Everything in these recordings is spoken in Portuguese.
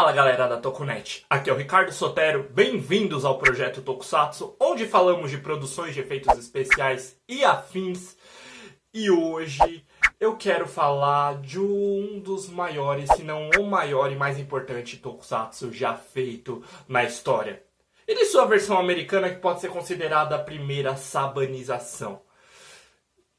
Fala galera da Tokunet, aqui é o Ricardo Sotero, bem-vindos ao Projeto Tokusatsu, onde falamos de produções de efeitos especiais e afins. E hoje eu quero falar de um dos maiores, se não o maior e mais importante Tokusatsu já feito na história. E de sua versão americana, que pode ser considerada a primeira sabanização.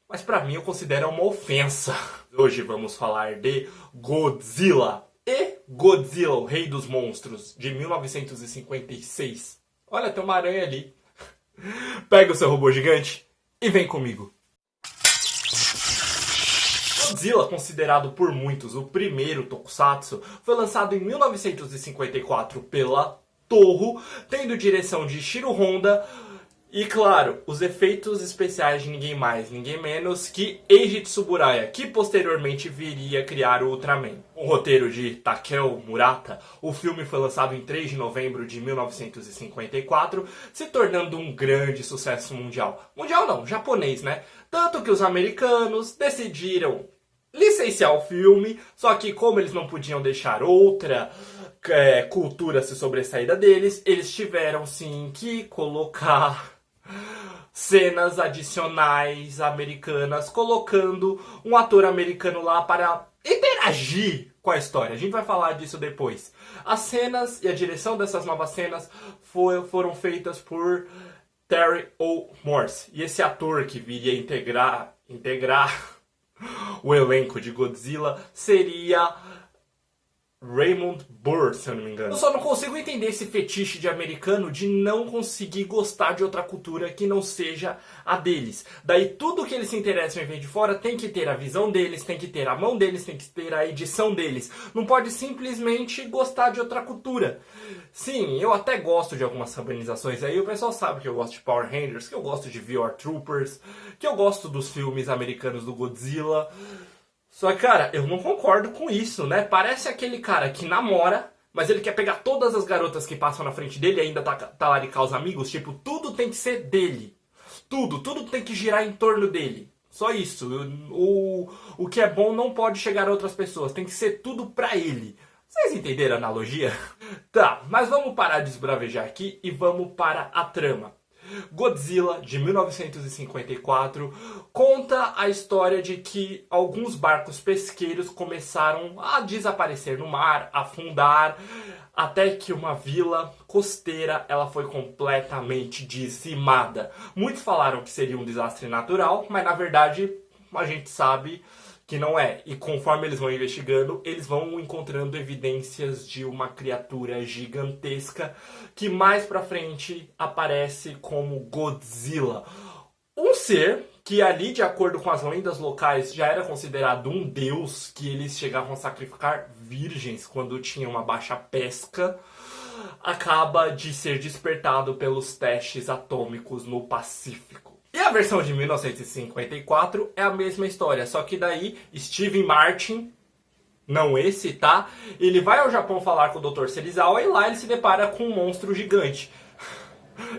Mas pra mim eu considero uma ofensa. Hoje vamos falar de Godzilla. E Godzilla, o Rei dos Monstros, de 1956. Olha, tem uma aranha ali. Pega o seu robô gigante e vem comigo. Godzilla, considerado por muitos o primeiro tokusatsu, foi lançado em 1954 pela Toho, tendo direção de Ishiro Honda. E claro, os efeitos especiais de ninguém mais, ninguém menos que Eiji Tsuburaya, que posteriormente viria criar o Ultraman. Com o roteiro de Takeo Murata, o filme foi lançado em 3 de novembro de 1954, se tornando um grande sucesso mundial. Mundial não, japonês, né? Tanto que os americanos decidiram licenciar o filme, só que como eles não podiam deixar outra cultura se sobressair da deles, eles tiveram sim que colocar cenas adicionais americanas, colocando um ator americano lá para interagir com a história. A gente vai falar disso depois. As cenas e a direção dessas novas cenas foram feitas por Terry O. Morse. E esse ator que viria integrar o elenco de Godzilla seria Raymond Burr, se eu não me engano. Eu só não consigo entender esse fetiche de americano de não conseguir gostar de outra cultura que não seja a deles. Daí tudo que eles se interessam em ver de fora tem que ter a visão deles, tem que ter a mão deles, tem que ter a edição deles. Não pode simplesmente gostar de outra cultura. Sim, eu até gosto de algumas sabanizações aí. O pessoal sabe que eu gosto de Power Rangers, que eu gosto de VR Troopers, que eu gosto dos filmes americanos do Godzilla. Só que, cara, eu não concordo com isso, né? Parece aquele cara que namora, mas ele quer pegar todas as garotas que passam na frente dele e ainda talaricar os amigos. Tipo, tudo tem que ser dele. Tudo tem que girar em torno dele. Só isso. O que é bom não pode chegar a outras pessoas. Tem que ser tudo pra ele. Vocês entenderam a analogia? Tá, mas vamos parar de esbravejar aqui e vamos para a trama. Godzilla, de 1954, conta a história de que alguns barcos pesqueiros começaram a desaparecer no mar, a afundar, até que uma vila costeira ela foi completamente dizimada. Muitos falaram que seria um desastre natural, mas na verdade a gente sabe que não é. E conforme eles vão investigando, eles vão encontrando evidências de uma criatura gigantesca que mais pra frente aparece como Godzilla. Um ser que ali, de acordo com as lendas locais, já era considerado um deus, que eles chegavam a sacrificar virgens quando tinha uma baixa pesca, acaba de ser despertado pelos testes atômicos no Pacífico. E a versão de 1954 é a mesma história, só que daí Steve Martin, não esse, tá? Ele vai ao Japão falar com o Dr. Serizawa e lá ele se depara com um monstro gigante.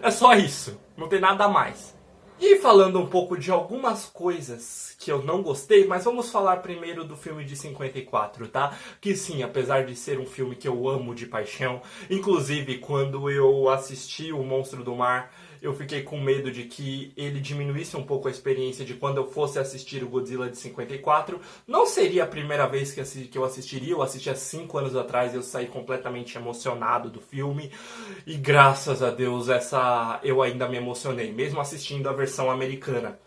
É só isso, não tem nada a mais. E falando um pouco de algumas coisas que eu não gostei, mas vamos falar primeiro do filme de 54, tá? Que sim, apesar de ser um filme que eu amo de paixão, inclusive quando eu assisti O Monstro do Mar, eu fiquei com medo de que ele diminuísse um pouco a experiência de quando eu fosse assistir o Godzilla de 54. Não seria a primeira vez que eu assistiria, eu assisti há 5 anos atrás e eu saí completamente emocionado do filme. E graças a Deus eu ainda me emocionei, mesmo assistindo a versão americana.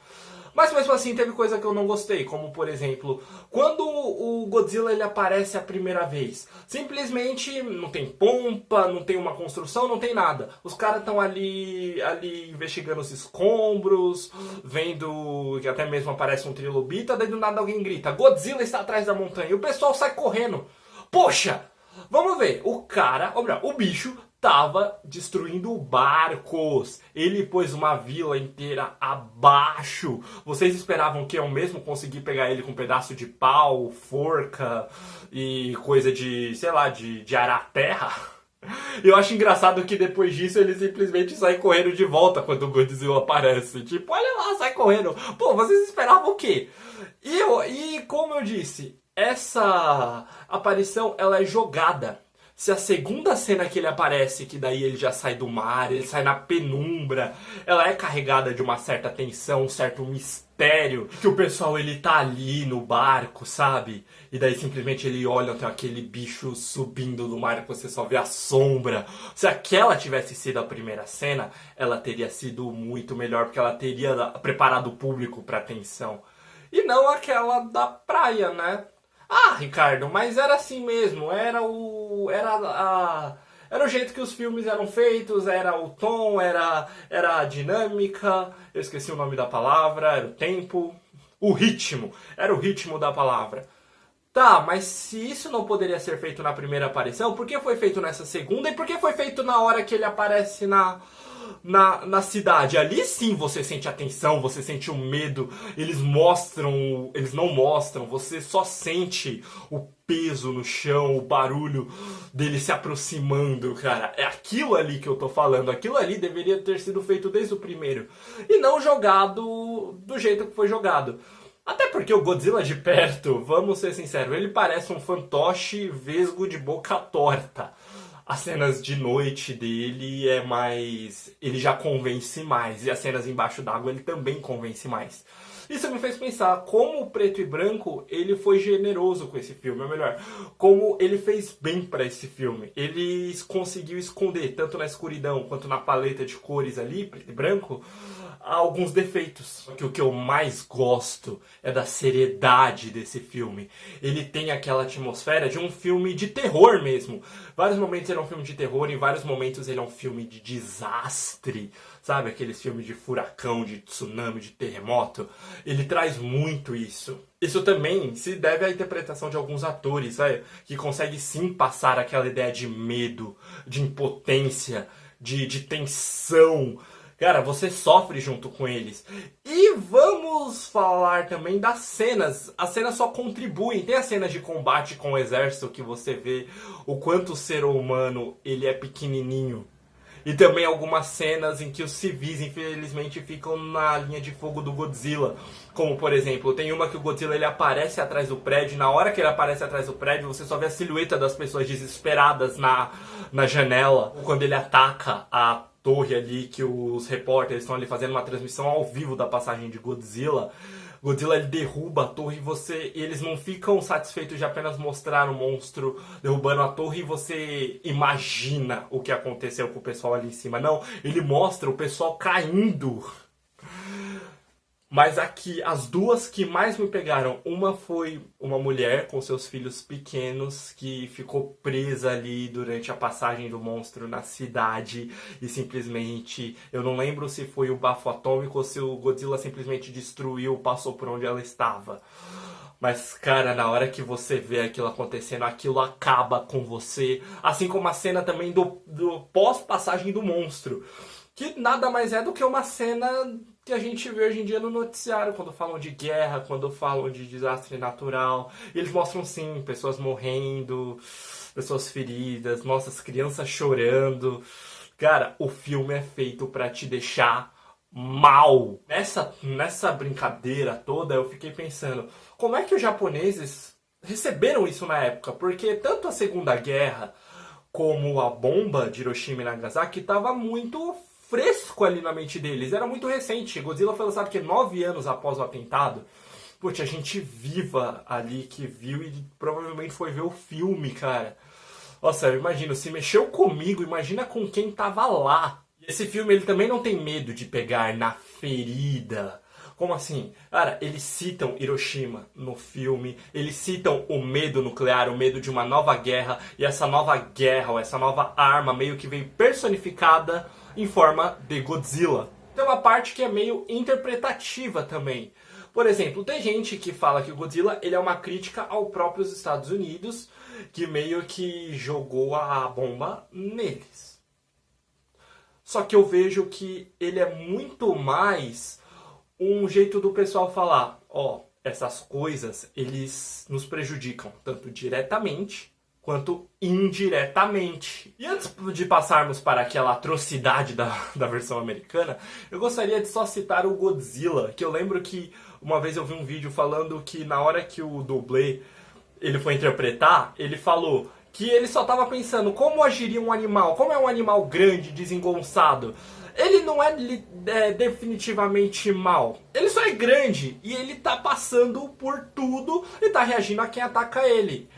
Mas mesmo assim teve coisa que eu não gostei, como por exemplo, quando o Godzilla ele aparece a primeira vez, simplesmente não tem pompa, não tem uma construção, não tem nada. Os caras estão ali investigando os escombros, vendo que até mesmo aparece um trilobita, daí do nada alguém grita, Godzilla está atrás da montanha, e o pessoal sai correndo. Poxa, vamos ver, o bicho tava destruindo barcos. Ele pôs uma vila inteira abaixo. Vocês esperavam que eu mesmo consegui pegar ele com um pedaço de pau, forca e coisa de, sei lá, de arar a terra? Eu acho engraçado que depois disso ele simplesmente sai correndo de volta quando o Godzilla aparece. Tipo, olha lá, sai correndo. Pô, vocês esperavam o quê? E como eu disse, essa aparição ela é jogada. Se a segunda cena que ele aparece, que daí ele já sai do mar, ele sai na penumbra, ela é carregada de uma certa tensão, um certo mistério, que o pessoal ele tá ali no barco, sabe? E daí simplesmente ele olha, tem aquele bicho subindo do mar, que você só vê a sombra. Se aquela tivesse sido a primeira cena, ela teria sido muito melhor, porque ela teria preparado o público pra tensão. E não aquela da praia, né? Ah, Ricardo, mas era assim mesmo, era o jeito que os filmes eram feitos, era o tom, era a dinâmica, eu esqueci o nome da palavra, era o tempo, o ritmo, era o ritmo da palavra. Tá, mas se isso não poderia ser feito na primeira aparição, por que foi feito nessa segunda e por que foi feito na hora que ele aparece na cidade? Ali sim você sente a tensão, você sente o medo, eles não mostram, você só sente o peso no chão, o barulho dele se aproximando, cara. É aquilo ali que eu tô falando, aquilo ali deveria ter sido feito desde o primeiro e não jogado do jeito que foi jogado. Até porque o Godzilla de perto, vamos ser sinceros, ele parece um fantoche vesgo de boca torta. As cenas de noite dele é mais... ele já convence mais. E as cenas embaixo d'água ele também convence mais. Isso me fez pensar como o preto e branco ele foi generoso com esse filme. Ou melhor, como ele fez bem para esse filme. Ele conseguiu esconder, tanto na escuridão quanto na paleta de cores ali, preto e branco, alguns defeitos. Que o que eu mais gosto é da seriedade desse filme. Ele tem aquela atmosfera de um filme de terror mesmo. Vários momentos ele é um filme de terror, em vários momentos ele é um filme de desastre. Sabe, aqueles filmes de furacão, de tsunami, de terremoto. Ele traz muito isso. Isso também se deve à interpretação de alguns atores, sabe? Que conseguem sim passar aquela ideia de medo, de impotência, de tensão. Cara, você sofre junto com eles. E vamos falar também das cenas. As cenas só contribuem. Tem as cenas de combate com o exército que você vê o quanto o ser humano ele é pequenininho. E também algumas cenas em que os civis, infelizmente, ficam na linha de fogo do Godzilla. Como, por exemplo, tem uma que o Godzilla ele aparece atrás do prédio. E na hora que ele aparece atrás do prédio, você só vê a silhueta das pessoas desesperadas na janela. Quando ele ataca a torre ali, que os repórteres estão ali fazendo uma transmissão ao vivo da passagem de Godzilla. Godzilla ele derruba a torre e eles não ficam satisfeitos de apenas mostrar o monstro derrubando a torre e você imagina o que aconteceu com o pessoal ali em cima. Não, ele mostra o pessoal caindo. Mas aqui, as duas que mais me pegaram, uma foi uma mulher com seus filhos pequenos que ficou presa ali durante a passagem do monstro na cidade e simplesmente, eu não lembro se foi o bafo atômico ou se o Godzilla simplesmente destruiu, passou por onde ela estava. Mas, cara, na hora que você vê aquilo acontecendo, aquilo acaba com você. Assim como a cena também do pós-passagem do monstro. Que nada mais é do que uma cena que a gente vê hoje em dia no noticiário, quando falam de guerra, quando falam de desastre natural. Eles mostram, sim, pessoas morrendo, pessoas feridas, nossas crianças chorando. Cara, o filme é feito pra te deixar mal. Nessa brincadeira toda, eu fiquei pensando, como é que os japoneses receberam isso na época? Porque tanto a Segunda Guerra como a bomba de Hiroshima e Nagasaki estava muito fresco ali na mente deles, era muito recente. Godzilla foi lançado 9 anos após o atentado. Pô, tinha gente viva ali que viu e provavelmente foi ver o filme, cara. Nossa, eu imagino, se mexeu comigo, imagina com quem tava lá. Esse filme ele também não tem medo de pegar na ferida. Como assim? Cara, eles citam Hiroshima no filme, eles citam o medo nuclear, o medo de uma nova guerra, e essa nova guerra, ou essa nova arma meio que veio personificada em forma de Godzilla. Tem uma parte que é meio interpretativa também. Por exemplo, tem gente que fala que o Godzilla ele é uma crítica ao próprios Estados Unidos, que meio que jogou a bomba neles. Só que eu vejo que ele é muito mais um jeito do pessoal falar, ó, essas coisas, eles nos prejudicam, tanto diretamente quanto indiretamente. E antes de passarmos para aquela atrocidade da versão americana, eu gostaria de só citar o Godzilla, que eu lembro que uma vez eu vi um vídeo falando que na hora que o dublê ele foi interpretar, ele falou que ele só tava pensando como agiria um animal, como é um animal grande, desengonçado. Ele não é definitivamente mal. Ele só é grande e ele tá passando por tudo e tá reagindo a quem ataca ele.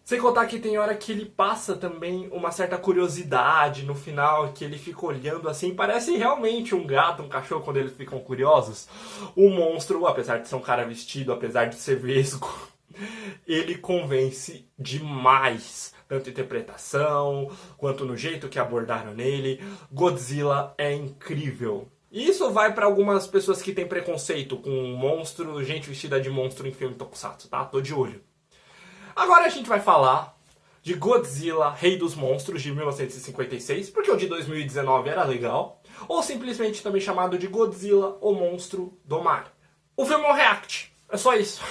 Sem contar que tem hora que ele passa também uma certa curiosidade no final, que ele fica olhando assim, parece realmente um gato, um cachorro quando eles ficam curiosos. O monstro, apesar de ser um cara vestido, apesar de ser vesgo, ele convence demais. Tanto em interpretação, quanto no jeito que abordaram nele. Godzilla é incrível. E isso vai pra algumas pessoas que têm preconceito com monstro, gente vestida de monstro em filme tokusatsu, tá? Tô de olho. Agora a gente vai falar de Godzilla, Rei dos Monstros, de 1956, porque o de 2019 era legal, ou simplesmente também chamado de Godzilla, o Monstro do Mar. O filme é um react, é só isso.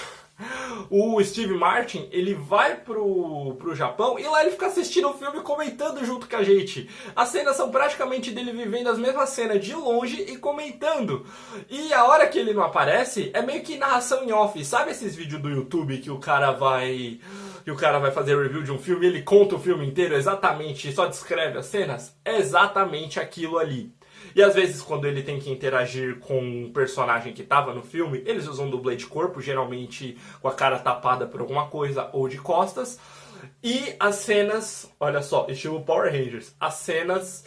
O Steve Martin, ele vai pro Japão e lá ele fica assistindo o filme e comentando junto com a gente. As cenas são praticamente dele vivendo as mesmas cenas de longe e comentando. E a hora que ele não aparece, é meio que narração em off. Sabe esses vídeos do YouTube que o cara vai fazer review de um filme e ele conta o filme inteiro exatamente e só descreve as cenas? É exatamente aquilo ali. E às vezes quando ele tem que interagir com um personagem que estava no filme, eles usam dublê de corpo, geralmente com a cara tapada por alguma coisa ou de costas. E as cenas, olha só, estilo Power Rangers, as cenas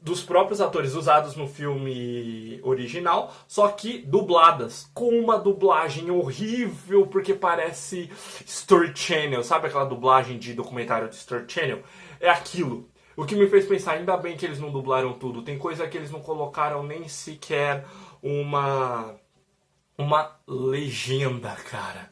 dos próprios atores usados no filme original, só que dubladas, com uma dublagem horrível, porque parece Story Channel, sabe aquela dublagem de documentário de Story Channel? É aquilo. O que me fez pensar, ainda bem que eles não dublaram tudo. Tem coisa que eles não colocaram nem sequer uma legenda, cara.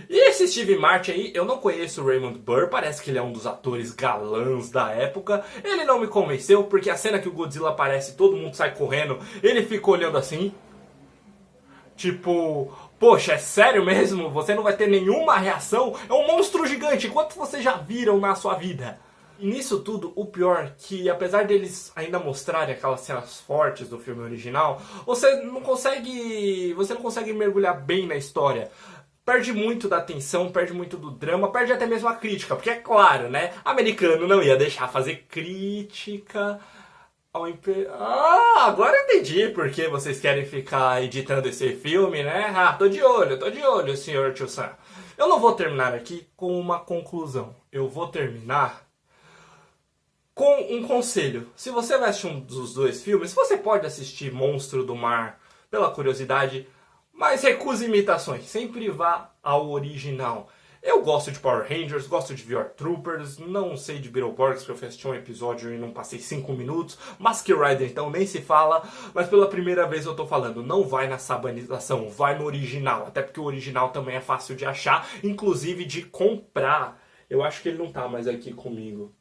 E esse Steve Martin aí, eu não conheço o Raymond Burr, parece que ele é um dos atores galãs da época. Ele não me convenceu, porque a cena que o Godzilla aparece, todo mundo sai correndo, ele fica olhando assim. Tipo, poxa, é sério mesmo? Você não vai ter nenhuma reação? É um monstro gigante, quantos vocês já viram na sua vida? E nisso tudo, o pior, que apesar deles ainda mostrarem aquelas cenas fortes do filme original, você não consegue mergulhar bem na história. Perde muito da atenção, perde muito do drama, perde até mesmo a crítica, porque é claro, né? Americano não ia deixar fazer crítica ao agora eu entendi por que vocês querem ficar editando esse filme, né? Ah, tô de olho, senhor Tio-san. Eu não vou terminar aqui com uma conclusão. Eu vou terminar com um conselho. Se você vai assistir um dos dois filmes, você pode assistir Monstro do Mar pela curiosidade, mas recuse imitações. Sempre vá ao original. Eu gosto de Power Rangers, gosto de VR Troopers, não sei de Beetleborgs, porque eu assisti um episódio e não passei 5 minutos. Mask Rider, então, nem se fala. Mas pela primeira vez eu tô falando, não vai na sabanização, vai no original. Até porque o original também é fácil de achar, inclusive de comprar. Eu acho que ele não tá mais aqui comigo.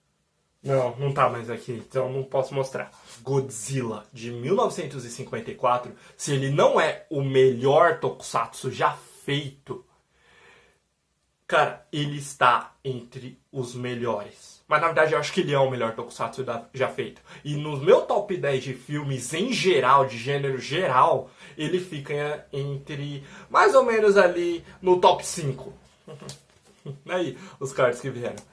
Não tá mais aqui, então não posso mostrar. Godzilla, de 1954, se ele não é o melhor tokusatsu já feito, cara, ele está entre os melhores. Mas na verdade eu acho que ele é o melhor tokusatsu já feito. E no meu top 10 de filmes em geral, de gênero geral, ele fica entre mais ou menos ali no top 5. Aí, os cards que vieram.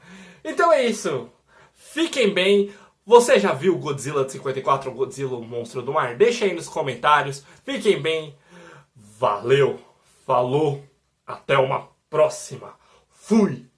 Então é isso. Fiquem bem. Você já viu Godzilla de 54 ou Godzilla, o Monstro do Mar? Deixa aí nos comentários. Fiquem bem. Valeu. Falou. Até uma próxima. Fui.